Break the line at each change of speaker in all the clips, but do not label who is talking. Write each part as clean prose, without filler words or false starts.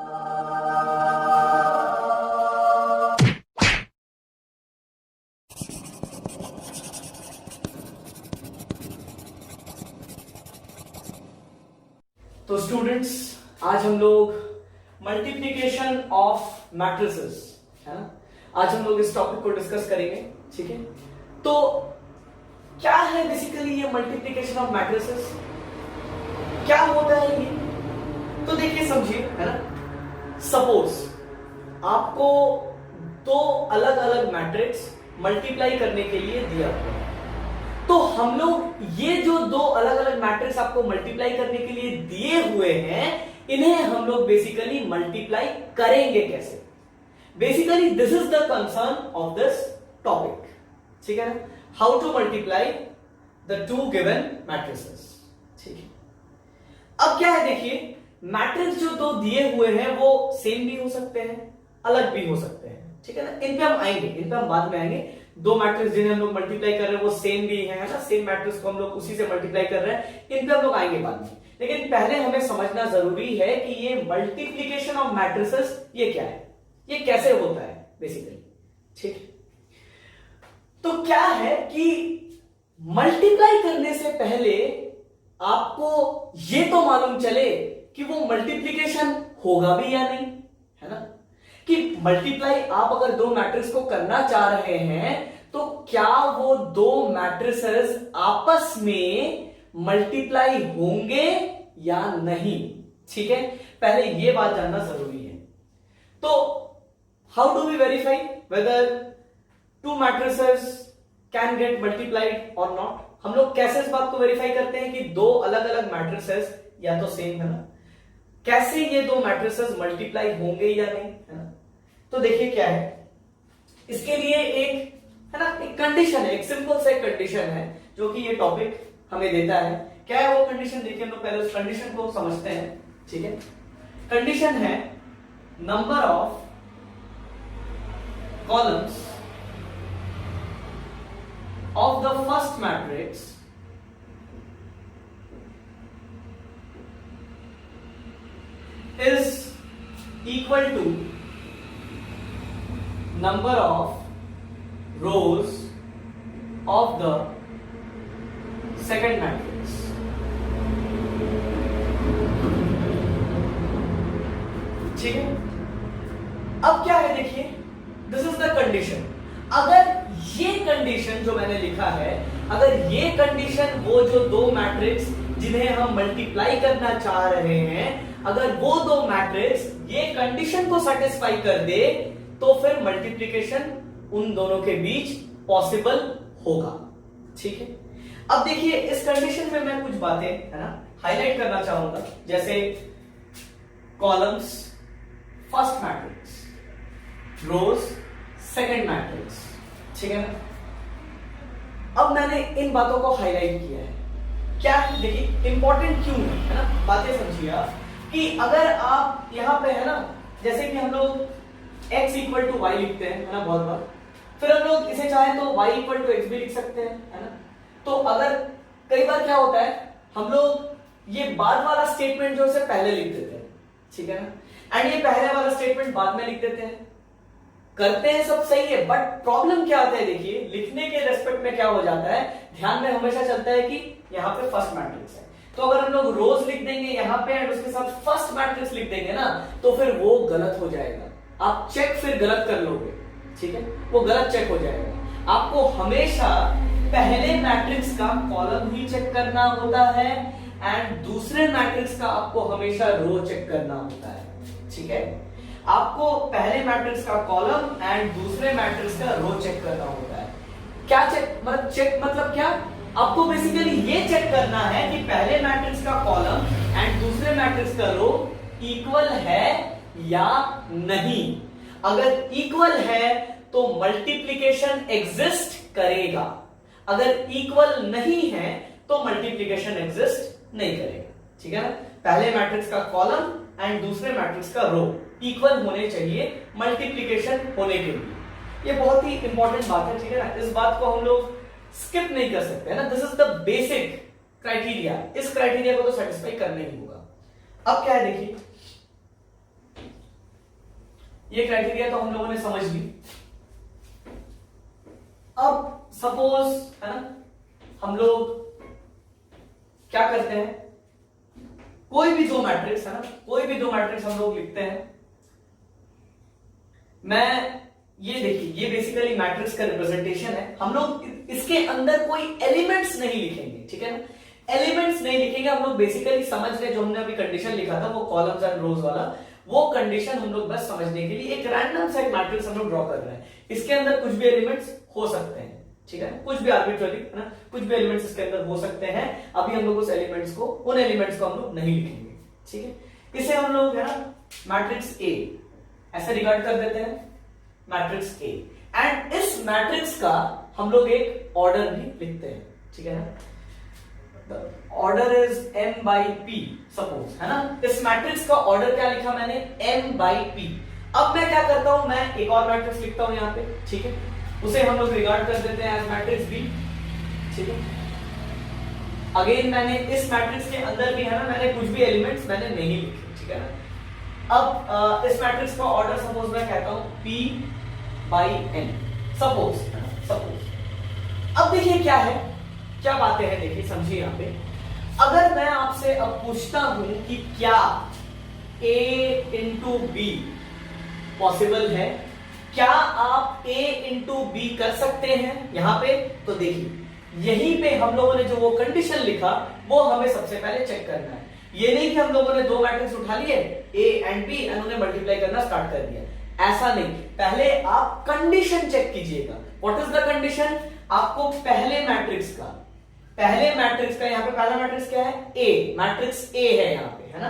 तो स्टूडेंट्स, आज हम लोग मल्टीप्लिकेशन ऑफ मैट्रिसेस, है ना, आज हम लोग इस टॉपिक को डिस्कस करेंगे। ठीक है, तो क्या है बेसिकली ये मल्टीप्लिकेशन ऑफ मैट्रिसेस, क्या होता है ये? तो देखिए, समझिए, है ना, सपोज आपको दो अलग अलग मैट्रिक्स मल्टीप्लाई करने के लिए दिया हुआ है, तो हम लोग ये जो दो अलग अलग मैट्रिक्स आपको मल्टीप्लाई करने के लिए दिए हुए हैं, इन्हें हम लोग बेसिकली मल्टीप्लाई करेंगे कैसे। Basically this is the concern of this topic. ठीक है ना, how to multiply the two given matrices. ठीक है, अब क्या है, देखिए, मैट्रिक्स जो दो दिए हुए हैं वो सेम भी हो सकते हैं, अलग भी हो सकते हैं। ठीक है ना, इन पे हम आएंगे, इन पे हम बाद में आएंगे। दो मैट्रिक्स जिन्हें हम लोग मल्टीप्लाई कर रहे हैं वो सेम भी है ना, सेम मैट्रिक्स को हम लोग उसी से मल्टीप्लाई कर रहे हैं, इन पे हम लोग आएंगे बाद में। लेकिन पहले हमें समझना जरूरी है कि ये मल्टीप्लिकेशन ऑफ मैट्रिसेस ये क्या है, ये कैसे होता है बेसिकली। ठीक है, तो क्या है कि मल्टीप्लाई करने से पहले आपको ये तो मालूम चले कि वो मल्टीप्लिकेशन होगा भी या नहीं, है ना, कि मल्टीप्लाई आप अगर दो मैट्रिक्स को करना चाह रहे हैं तो क्या वो दो मैट्रिसेस आपस में मल्टीप्लाई होंगे या नहीं। ठीक है, पहले ये बात जानना जरूरी है। तो how do we verify whether two matrices can get multiplied और नॉट। हम लोग कैसे इस बात को वेरीफाई करते हैं कि दो अलग अलग मैट्रिसेस या तो सेम है ना, कैसे ये दो मैट्रिसेस मल्टीप्लाई होंगे या नहीं, है ना। तो देखिए क्या है, इसके लिए एक, है ना, एक कंडीशन है, एक सिंपल सा कंडीशन है जो कि ये टॉपिक हमें देता है। क्या है वो कंडीशन, देखिए हम लोग पहले उस कंडीशन को समझते हैं। ठीक है, कंडीशन है number of columns of the first matrix is equal to number of rows of the second matrix। ठीक है, अब क्या है, देखिए, दिस इज द कंडीशन। अगर ये कंडीशन जो मैंने लिखा है, अगर ये कंडीशन वो जो दो मैट्रिक्स जिन्हें हम मल्टीप्लाई करना चाह रहे हैं, अगर वो दो मैट्रिक्स ये कंडीशन को सेटिस्फाई कर दे तो फिर मल्टीप्लिकेशन उन दोनों के बीच पॉसिबल होगा। ठीक है, अब देखिए, इस कंडीशन में मैं कुछ बातें, है ना, हाईलाइट करना चाहूंगा, जैसे कॉलम्स फर्स्ट मैट्रिक्स, रोज सेकंड मैट्रिक्स। ठीक है ना, अब मैंने इन बातों को हाईलाइट किया है। क्या है, देखिए, इंपॉर्टेंट क्यों है ना, बातें समझिए आप, कि अगर आप यहां पे, है ना, जैसे कि हम लोग x इक्वल टू वाई लिखते हैं, है ना, बहुत बार, फिर हम लोग इसे चाहे तो y इक्वल टू एक्स भी लिख सकते हैं, है ना। तो अगर कई बार क्या होता है, हम लोग ये बाद वाला स्टेटमेंट जो है पहले लिख देते हैं, ठीक है ना, एंड ये पहले वाला स्टेटमेंट बाद में लिख देते हैं, करते हैं, सब सही है, बट प्रॉब्लम क्या आता है, देखिए, लिखने के रेस्पेक्ट में क्या हो जाता है, ध्यान में हमेशा चलता है कि यहाँ पे फर्स्ट मैट्रिक्स है, तो अगर हम लोग रोज लिख देंगे यहाँ पे एंड उसके साथ फर्स्ट मैट्रिक्स लिख देंगे ना, तो फिर वो गलत हो जाएगा, आप चेक फिर गलत कर लोगे। ठीक है, वो गलत चेक हो जाएगा। आपको हमेशा पहले मैट्रिक्स का कॉलम ही चेक करना होता है एंड दूसरे मैट्रिक्स का आपको हमेशा रो चेक करना होता है। ठीक है, आपको पहले मैट्रिक्स का कॉलम एंड दूसरे मैट्रिक्स का रो चेक करना होता है। क्या चेक मतलब, चेक मतलब क्या, आपको बेसिकली ये चेक करना है कि पहले मैट्रिक्स का कॉलम एंड दूसरे मैट्रिक्स का रो इक्वल है या नहीं। अगर इक्वल है तो मल्टीप्लिकेशन एग्जिस्ट करेगा, अगर इक्वल नहीं है तो मल्टीप्लिकेशन एग्जिस्ट नहीं करेगा। ठीक है ना, पहले मैट्रिक्स का कॉलम एंड दूसरे मैट्रिक्स का रो इक्वल होने चाहिए मल्टीप्लिकेशन होने के लिए। ये बहुत ही इंपॉर्टेंट बात है। ठीक है ना, इस बात को हम लोग स्किप नहीं कर सकते, है ना, this is the basic criteria, इस क्राइटेरिया को तो सेटिस्फाई करना ही होगा। अब क्या है, देखिए, ये क्राइटेरिया तो हम लोगों ने समझ ली। अब सपोज है ना, हम लोग क्या करते हैं, कोई भी दो मैट्रिक्स है ना, कोई भी दो मैट्रिक्स हम लोग लिखते हैं। मैं ये देखिए, ये बेसिकली मैट्रिक्स का रिप्रेजेंटेशन है। हम लोग इसके अंदर कोई एलिमेंट्स नहीं लिखेंगे, ठीक है ना, एलिमेंट्स नहीं लिखेंगे। हम लोग बेसिकली समझ रहे, जो हमने अभी कंडीशन लिखा था वो कॉलम्स एंड रोज वाला, वो कंडीशन हम लोग बस समझने के लिए एक रैंडम सा एक मैट्रिक्स हम लोग ड्रॉ कर रहे हैं। इसके अंदर कुछ भी एलिमेंट्स हो सकते हैं, ठीक है, कुछ भी आर्बिट्ररी है ना, कुछ भी एलिमेंट्स इसके अंदर हो सकते हैं। अभी हम लोग उस एलिमेंट्स को, उन एलिमेंट्स को हम लोग नहीं लिखेंगे, ठीक है। इसे हम लोग है ना मैट्रिक्स ए ऐसे रिगार्ड कर देते हैं, मैट्रिक्स ए। एंड इस मैट्रिक्स का हम लोग एक ऑर्डर भी लिखते हैं, ठीक है ना, order is m by p suppose, है ना। इस मैट्रिक्स का ऑर्डर क्या लिखा मैंने, m by p। अब मैं क्या करता हूं, मैं एक और मैट्रिक्स लिखता हूं यहां पे, ठीक है, उसे हम लोग रिगार्ड कर देते हैं एज मैट्रिक्स b, ठीक है। अगेन मैंने इस मैट्रिक्स के अंदर भी है ना, मैंने कुछ भी एलिमेंट्स मैंने नहीं लिखे, ठीक है ना। अब इस मैट्रिक्स का ऑर्डर सपोज मैं कहता हूं p by n सपोज। अब देखिए क्या है, क्या बातें हैं, देखिए समझिए यहां पे। अगर मैं आपसे अब पूछता हूं कि क्या a इंटू बी पॉसिबल है, क्या आप a इंटू बी कर सकते हैं यहां पे, तो देखिए यहीं पे हम लोगों ने जो वो कंडीशन लिखा वो हमें सबसे पहले चेक करना है। ये नहीं कि हम लोगों ने दो मैट्रिक्स उठा लिए a एंड b एंड उन्हें मल्टीप्लाई करना स्टार्ट कर दिया, ऐसा नहीं। पहले आप कंडीशन चेक कीजिएगा। व्हाट इज द कंडीशन, आपको पहले मैट्रिक्स का यहां पे पहला मैट्रिक्स क्या है, ए, मैट्रिक्स ए है यहां पे, है ना।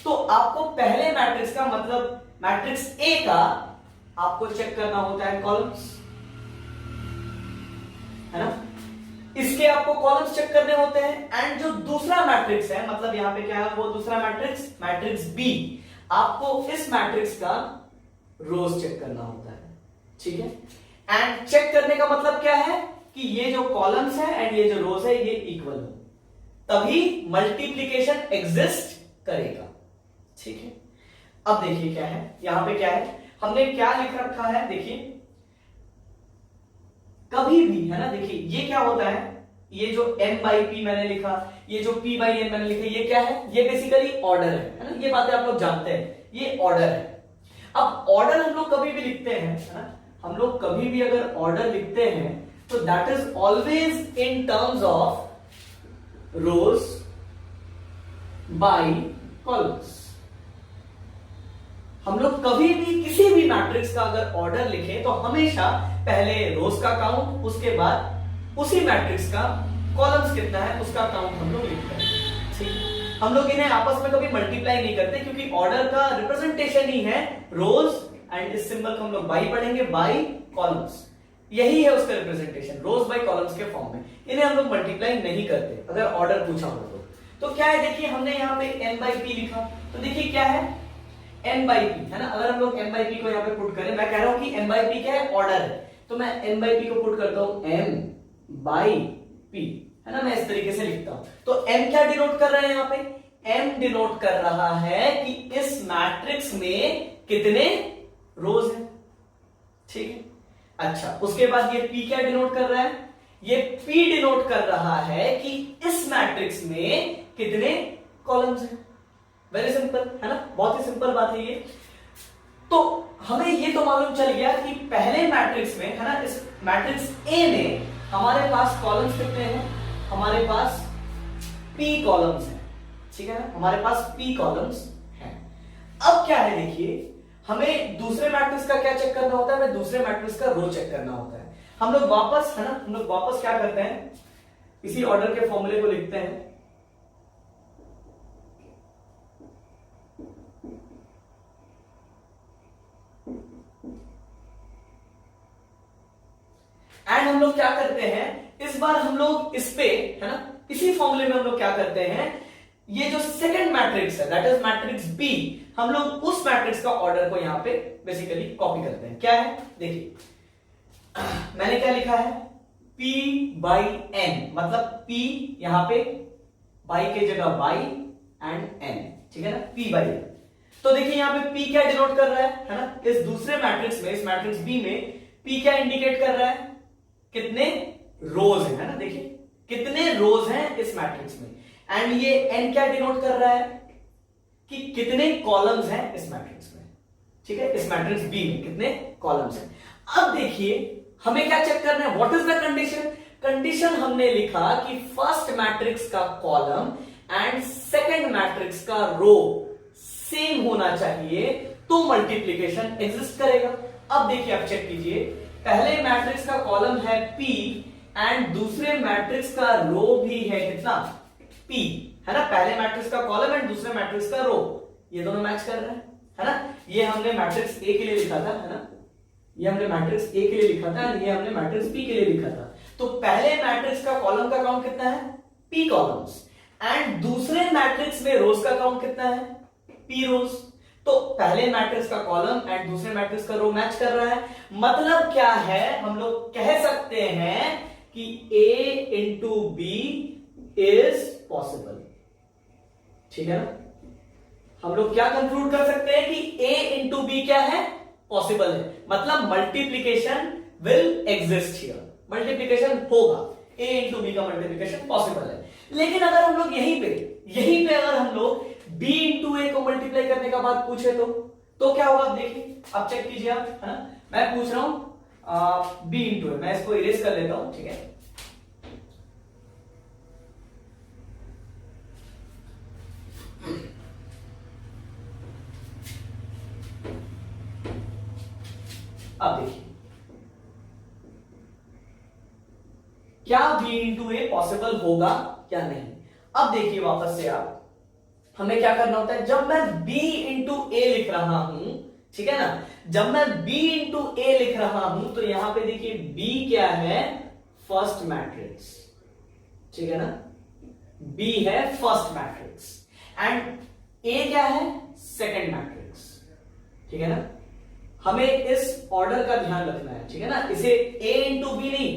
तो आपको पहले मैट्रिक्स का मतलब मैट्रिक्स ए का आपको चेक करना होता है कॉलम्स, है ना, इसके आपको कॉलम्स चेक करने होते हैं। एंड जो दूसरा मैट्रिक्स है, मतलब यहां पे क्या है, वो दूसरा मैट्रिक्स बी, आपको इस मैट्रिक्स का रोज चेक करना होता है, ठीक है। एंड चेक करने का मतलब क्या है कि ये जो कॉलम्स है एंड ये जो रोज है ये इक्वल हो, तभी मल्टीप्लीकेशन एग्जिस्ट करेगा, ठीक है। अब देखिए क्या है, यहां पे क्या है, हमने क्या लिख रखा है, देखिए कभी भी, है ना, देखिए ये क्या होता है, ये जो m by p मैंने लिखा, ये जो p by n मैंने लिखा, ये क्या है, ये बेसिकली ऑर्डर है ना, ये बातें आप लोग जानते हैं, ये ऑर्डर है। अब ऑर्डर हम लोग कभी भी लिखते हैं, है ना, हम लोग कभी भी अगर ऑर्डर लिखते हैं तो that is always in terms of rows by columns. हम लोग कभी भी किसी भी मैट्रिक्स का अगर ऑर्डर लिखें तो हमेशा पहले रोज का काउंट, उसके बाद उसी मैट्रिक्स का कॉलम्स कितना है उसका काउंट हम लोग लिखते हैं, ठीक। हम लोग इन्हें आपस में कभी मल्टीप्लाई नहीं करते, क्योंकि ऑर्डर का रिप्रेजेंटेशन ही है रोज, एंड इस सिंबल को हम लोग बाई पढ़ेंगे, बाई कॉलम्स, यही है उसका रिप्रेजेंटेशन, रोज बाई कॉलम्स के फॉर्म में। इन्हें हम लोग मल्टीप्लाई नहीं करते अगर ऑर्डर पूछा हो तो क्या है, देखिए हमने यहाँ पे m by p लिखा, तो देखिए क्या है m by p, है ना। अगर हम लोग m by p को यहाँ पे पुट करें, मैं कह रहा हूं कि m by p क्या है, ऑर्डर है, तो मैं m by p को पुट करता हूं m by p, है ना, मैं इस तरीके से लिखता हूं। तो m क्या डिनोट कर रहा है यहाँ पे, m डिनोट कर रहा है कि इस मैट्रिक्स में कितने रोज हैं, ठीक है। अच्छा, उसके बाद ये p क्या डिनोट कर रहा है, ये p डिनोट कर रहा है कि इस मैट्रिक्स में कितने कॉलम्स हैं। वेरी सिंपल, है ना, बहुत ही सिंपल बात है ये। तो हमें ये तो मालूम चल गया कि पहले मैट्रिक्स में, है ना, इस मैट्रिक्स ए में हमारे पास कॉलम्स कितने हैं, हमारे पास p कॉलम्स हैं, ठीक है ना, हमारे पास p कॉलम्स हैं। अब क्या है, देखिए हमें दूसरे मैट्रिक्स का क्या चेक करना होता है, हमें दूसरे मैट्रिक्स का रो चेक करना होता है। हम लोग वापस, है ना, हम लोग वापस क्या करते हैं, इसी ऑर्डर के फॉर्मूले को लिखते हैं। एंड हम लोग क्या करते हैं, इस बार हम लोग इस पे, है ना, इसी फॉर्मूले में हम लोग क्या करते हैं, ये जो सेकंड मैट्रिक्स है दैट इज मैट्रिक्स बी, हम लोग उस मैट्रिक्स का ऑर्डर को यहां पे बेसिकली कॉपी करते हैं। क्या है, देखिए मैंने क्या लिखा है, p by n, मतलब p यहां पे by की जगह by एंड n, ठीक है ना, p by n। तो देखिए यहां पे P क्या डिनोट कर रहा है ना, इस दूसरे मैट्रिक्स में, इस मैट्रिक्स B में P क्या इंडिकेट कर रहा है, कितने रोज है ना, देखिए कितने रोज हैं इस मैट्रिक्स में। एंड ये N क्या डिनोट कर रहा है कि कितने कॉलम्स हैं इस मैट्रिक्स में, ठीक है, इस मैट्रिक्स B में कितने कॉलम्स हैं। अब देखिए हमें क्या चेक करना है, what is the condition. Condition हमने लिखा कि फर्स्ट मैट्रिक्स का कॉलम एंड सेकंड मैट्रिक्स का रो सेम होना चाहिए तो मल्टीप्लिकेशन एग्जिस्ट करेगा। अब देखिए आप चेक कीजिए, पहले मैट्रिक्स का कॉलम है P एंड दूसरे मैट्रिक्स का रो भी है कितना, P, है ना, पहले मैट्रिक्स का कॉलम एंड दूसरे मैट्रिक्स का रो, ये दोनों मैच कर रहे हैं, है ना। ये हमने मैट्रिक्स A के लिए लिखा था, है ना, ये हमने मैट्रिक्स A के लिए लिखा था, ये हमने मैट्रिक्स P के लिए लिखा था। तो पहले मैट्रिक्स का कॉलम का काउंट कितना है, P कॉलम्स, एंड दूसरे मैट्रिक्स में रोज का काउंट कितना है, P रोज। तो पहले मैट्रिक्स का कॉलम एंड दूसरे मैट्रिक्स का रो मैच कर रहा है, मतलब क्या है, हम लोग कह सकते हैं कि A into B is possible, ठीक है ना। हम लोग क्या कंक्लूड कर सकते हैं कि A इंटू B क्या है, पॉसिबल है, मतलब multiplication will exist here, multiplication होगा, A इंटू B का मल्टीप्लीकेशन पॉसिबल है। लेकिन अगर हम लोग यहीं पे अगर हम लोग B इंटू A को मल्टीप्लाई करने का बात पूछे तो क्या होगा, आप देखिए, आप चेक कीजिए आप, है ना, मैं पूछ रहा हूं B इंटू A, मैं इसको इरेज कर लेता हूं, ठीक है। अब देखिए क्या B इंटू A पॉसिबल होगा क्या नहीं। अब देखिए वापस से आप, हमें क्या करना होता है, जब मैं B इंटू A लिख रहा हूं, ठीक है ना, जब मैं B इंटू A लिख रहा हूं तो यहां पे देखिए B क्या है, फर्स्ट मैट्रिक्स, ठीक है ना, B है फर्स्ट मैट्रिक्स एंड A क्या है, सेकंड मैट्रिक्स, ठीक है ना। हमें इस ऑर्डर का ध्यान रखना है, ठीक है ना, इसे A इंटू B नहीं,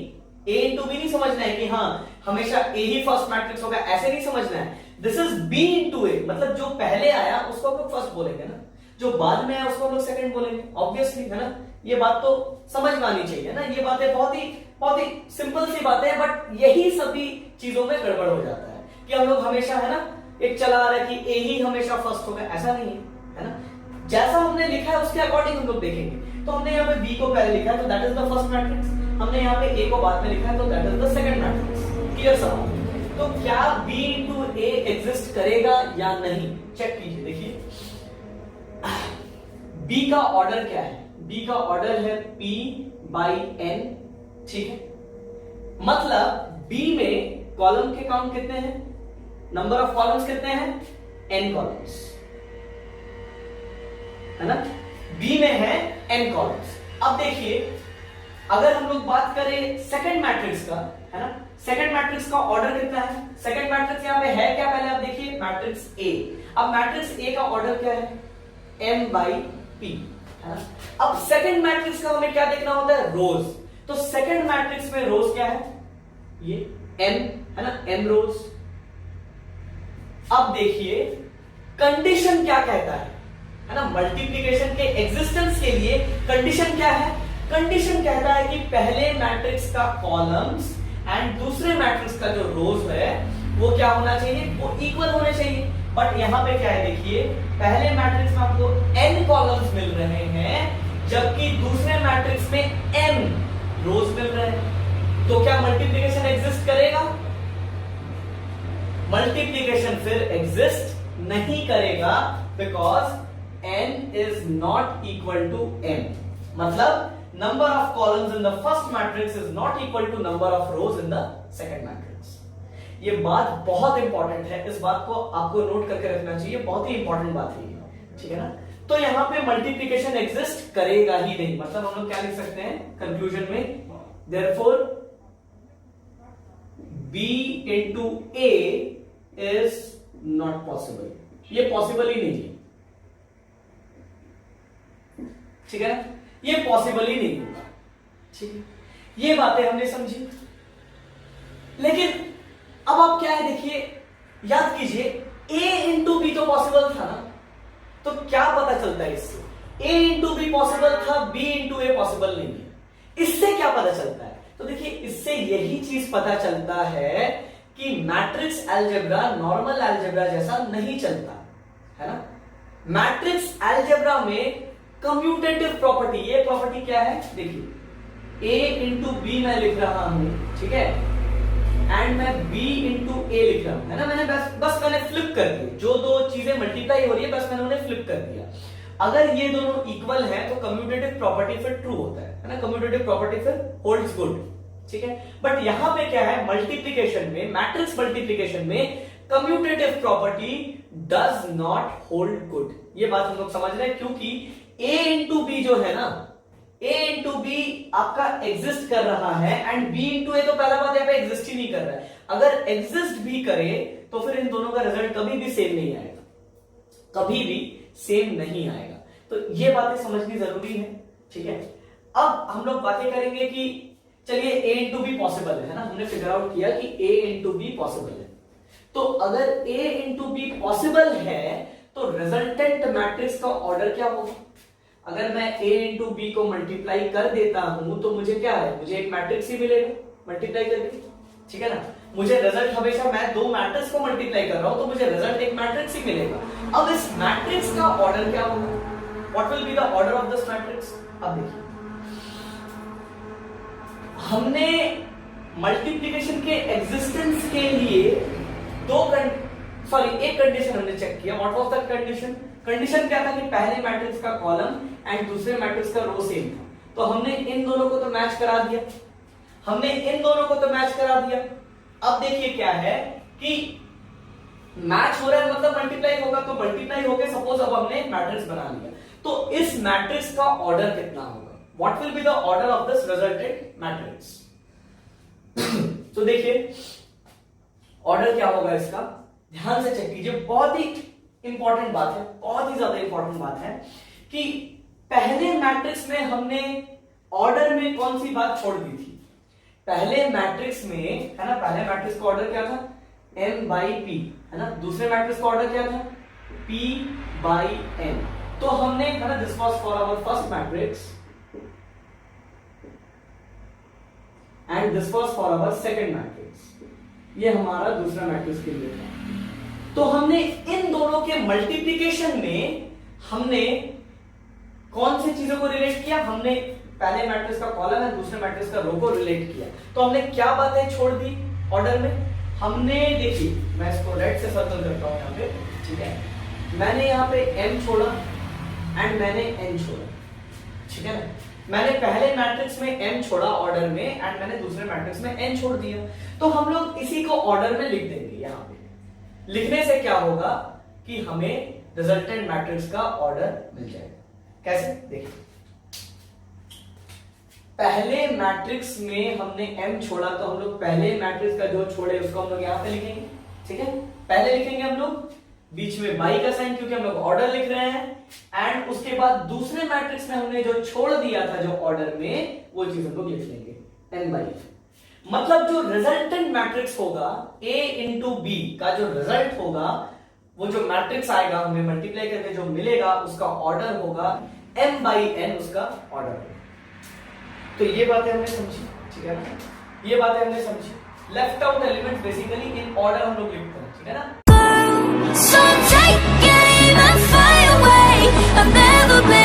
A इंटू B नहीं समझना है कि हाँ हमेशा A ही फर्स्ट मैट्रिक्स होगा, ऐसे नहीं समझना है। This is B into A, मतलब जो पहले आया उसको हम लोग फर्स्ट बोलेंगे ना, जो बाद में आया उसको हम लोग सेकंड बोलेंगे, ऑब्वियसली, है ना। ये बात तो समझ में आनी चाहिए ना, ये बातें बहुत ही सिंपल सी बातें हैं, बट यही सभी चीजों में गड़बड़ हो जाता है कि हम लोग हमेशा, है ना, एक चला आ रहा है कि A ही हमेशा फर्स्ट होगा, ऐसा नहीं है ना। जैसा हमने लिखा है उसके अकॉर्डिंग हम लोग देखेंगे। तो हमने यहाँ पे B को पहले लिखा है तो that is the first matrix, हमने यहाँ पे A को बाद में लिखा है तो that is the second matrix. Clear सवाल। तो क्या B इंटू A एग्जिस्ट करेगा या नहीं, चेक कीजिए। देखिए B का ऑर्डर क्या है, B का ऑर्डर है P बाई N, ठीक है। मतलब B में कॉलम के काउंट कितने हैं, नंबर ऑफ कॉलम्स कितने हैं, N कॉलम्स, है ना। B में है N कॉलम्स। अब देखिए अगर हम लोग बात करें सेकंड मैट्रिक्स का, है ना, सेकंड मैट्रिक्स का ऑर्डर कितना है, सेकंड मैट्रिक्स यहां पे है क्या, पहले आप देखिए मैट्रिक्स A। अब मैट्रिक्स A का ऑर्डर क्या है, M बाई P, है ना। अब सेकंड मैट्रिक्स का हमें क्या देखना होता है, रोज। तो सेकंड मैट्रिक्स में रोज क्या है, ये M, है ना, M रोज। अब देखिए कंडीशन क्या कहता है ना, मल्टीप्लिकेशन के एग्जिस्टेंस के लिए कंडीशन क्या है, कंडीशन कहता है कि पहले मैट्रिक्स का कॉलम्स एंड दूसरे मैट्रिक्स का जो रोज है वो क्या होना चाहिए, वो इक्वल होने चाहिए। बट यहां पे क्या है, देखिए पहले मैट्रिक्स में आपको n कॉलम्स मिल रहे हैं जबकि दूसरे मैट्रिक्स में m रोज मिल रहे हैं, तो क्या मल्टीप्लिकेशन एग्जिस्ट करेगा, मल्टीप्लिकेशन फिर एग्जिस्ट नहीं करेगा, because n is not equal to m। मतलब number of columns in the first matrix is not equal to number of rows in the second matrix। ये बात बहुत इंपॉर्टेंट है, इस बात को आपको नोट करके रखना चाहिए, बहुत ही इंपॉर्टेंट बात है, ठीक है ना। तो यहां पे मल्टीप्लिकेशन एग्जिस्ट करेगा ही नहीं, मतलब हम लोग क्या लिख सकते हैं कंक्लूजन में, therefore B into A is not possible, ये पॉसिबल ही नहीं है, ठीक है ना, ये पॉसिबल ही नहीं होगा, ठीक है। ये बातें हमने समझी। लेकिन अब आप क्या है, देखिए याद कीजिए A इंटू B तो पॉसिबल था ना, तो क्या पता चलता है इससे? a इंटू बी पॉसिबल था, b इंटू ए पॉसिबल नहीं है। इससे क्या पता चलता है? तो देखिए इससे यही चीज पता चलता है कि मैट्रिक्स अलजेब्रा नॉर्मल अलजेब्रा जैसा नहीं चलता है ना। मैट्रिक्स अलजेब्रा में कम्यूटेटिव प्रॉपर्टी, ये प्रॉपर्टी क्या है देखिए, a इंटू बी मैं लिख रहा हूं, ठीक है, एंड मैं b इंटू ए लिख रहा हूं, है ना। मैंने बस मैंने फ्लिप कर दिया, जो दो चीजें मल्टीप्लाई हो रही है बस मैंने उन्हें फ्लिप कर दिया। अगर ये दोनों इक्वल हैं तो कम्यूटेटिव प्रॉपर्टी फिर ट्रू होता है ना, कम्यूटेटिव प्रॉपर्टी फिर होल्ड्स गुड, ठीक है। बट यहां पे क्या है, मल्टीप्लिकेशन में, मैट्रिक्स मल्टीप्लिकेशन में commutative property does not hold good. ये बात हम लोग समझ रहे हैं, क्योंकि a इंटू बी जो है ना, a इंटू बी आपका एग्जिस्ट कर रहा है एंड b इंटू ए तो पहला बात यहाँ पे एग्जिस्ट ही नहीं कर रहा है। अगर एग्जिस्ट भी करे तो फिर इन दोनों का रिजल्ट कभी भी सेम नहीं आएगा, कभी भी सेम नहीं आएगा। तो ये बातें समझनी जरूरी है, ठीक है। अब हम लोग बातें करेंगे कि चलिए a इंटू बी पॉसिबल है ना, हमने फिगर आउट किया कि a इंटू बी पॉसिबल है। तो अगर a इंटू बी पॉसिबल है तो रिजल्टेंट मैट्रिक्स का ऑर्डर क्या होगा? अगर मैं a इंटू बी को मल्टीप्लाई कर देता हूं तो मुझे क्या है, मुझे एक मैट्रिक्स ही मिलेगा मल्टीप्लाई करके, ठीक है ना। मुझे रिजल्ट हमेशा, मैं दो मैट्रिक्स को मल्टीप्लाई कर रहा हूं तो मुझे रिजल्ट एक मैट्रिक्स ही मिलेगा। अब इस मैट्रिक्स का ऑर्डर क्या होगा? What will be the order of this matrix? अब देखिए, हमने मल्टीप्लिकेशन के एग्जिस्टेंस के लिए एक कंडीशन हमने चेक किया। What was that condition? Condition क्या था कि पहले मैट्रिक्स का कॉलम एंड दूसरे मैट्रिक्स का रो सेम था। तो हमने इन दोनों को तो मैच करा दिया, अब देखिए क्या है कि मैच हो रहा है मतलब मल्टीप्लाई होगा, तो मल्टीप्लाई होके सपोज अब हमने मैट्रिक्स बना लिया, तो इस मैट्रिक्स का ऑर्डर कितना होगा? What will be the order of this resultant matrix? तो देखिए ऑर्डर क्या होगा इसका, ध्यान से चेक कीजिए। बहुत ही इंपॉर्टेंट बात है, बहुत ही ज्यादा इंपॉर्टेंट बात है कि पहले मैट्रिक्स में हमने ऑर्डर में कौन सी बात छोड़ दी थी? पहले मैट्रिक्स में, है ना, पहले मैट्रिक्स का ऑर्डर क्या था? m बाई p, है ना। दूसरे मैट्रिक्स का ऑर्डर क्या था? p by n। तो हमने, है ना, this was for our first matrix and this was for our second matrix, ये हमारा दूसरा मैट्रिक्स के लिए था। तो हमने इन दोनों के मल्टीप्लिकेशन में हमने कौन सी चीजों को रिलेट किया? हमने पहले मैट्रिक्स का कॉलम है, दूसरे मैट्रिक्स का रो को रिलेट किया। तो हमने क्या बातें छोड़ दी ऑर्डर में? हमने, देखिए मैं इसको रेड से सर्कल करता हूं यहाँ पे, ठीक है। मैंने यहाँ पे m छोड़ा एंड मैंने n छोड़ा, ठीक है ना। मैंने पहले मैट्रिक्स में m छोड़ा ऑर्डर में एंड मैंने दूसरे मैट्रिक्स में n छोड़ दिया। तो हम लोग इसी को ऑर्डर में लिख देंगे। यहाँ पे लिखने से क्या होगा कि हमें रिजल्टेंट मैट्रिक्स का ऑर्डर मिल जाएगा। कैसे? देखिए, पहले मैट्रिक्स में हमने m छोड़ा तो हम लोग पहले मैट्रिक्स का जो छोड़े उसको हम लोग यहां पे लिखेंगे, ठीक है। पहले लिखेंगे हम लोग, बीच में बाई का साइन क्योंकि हम लोग ऑर्डर लिख रहे हैं, एंड उसके बाद दूसरे मैट्रिक्स में हमने जो छोड़ दिया था जो ऑर्डर में, वो चीज हम लोग लिख लेंगे n बाई। मतलब जो रिजल्टेंट मैट्रिक्स होगा a इंटू बी का जो रिजल्ट होगा, वो जो मैट्रिक्स आएगा हमें मल्टीप्लाई करके जो मिलेगा उसका ऑर्डर होगा m बाई n, उसका ऑर्डर होगा। तो ये बातें हमने समझी, ठीक है ना, ये बातें हमने समझी। Left out element basically in order हम लोग लिखते हैं, ठीक है ना। So take aim and fly away. I've never been